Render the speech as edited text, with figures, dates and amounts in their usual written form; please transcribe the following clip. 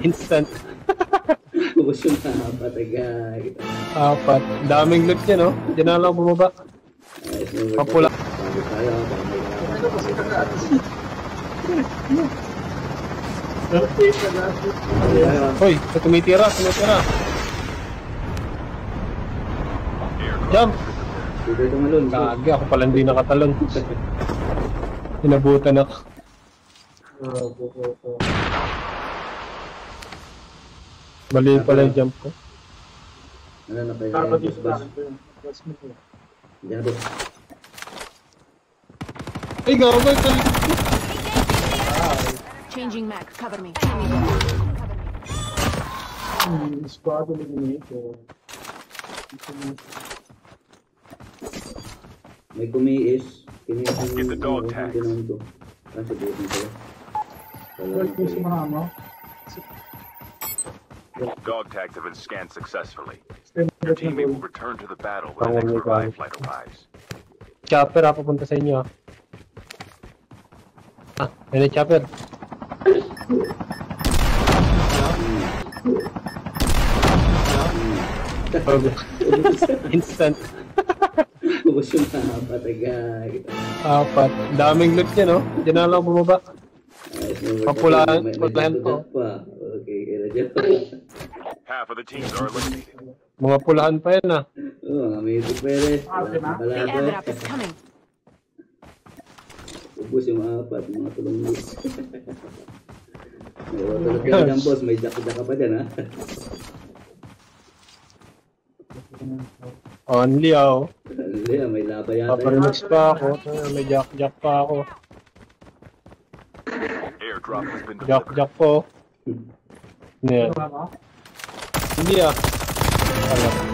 Instant. Ubus yung apat, agay. Apat. Daming loot yan, no? Diyan na lang bumaba. Papula. Bago tayo, Hoy, tumitira. Jump! dito tumalon. Kagi, ako pala hindi nakatalon. Inabutan ako. Mali pala yung jump ko. Ano na kayo? Bus. Diyan ba? Ay, gawag! Changing mag, cover me. Squad eliminator. May kumiis. Get the dog tags. Kasi butin ko. Well, kung sumama, Dog tags have been scanned successfully. mo, Your teammate will return to the battle when the next revive flight arrives. Chopper, papunta sa inyo. May chopper. Instant. Ubus yung apat, agay. Apat. Daming loot yan, no? Diyan na lang bumaba. Papulahan ko. Okay, kaya dyan. Half of the teams are eliminated. Mga pulahan pa yan, ah. Oo, mga music pwede. The airdrop is coming. Ubus yung apat, mga tulong list. May water ka dyan, boss. May jack-jack pa dyan, ha? Only, oh. May laba yata. Paparelax pa ako. May jack pa ako. Airdrop has been delivered. Jack po. Ano yan? Hindi, ah. Alam.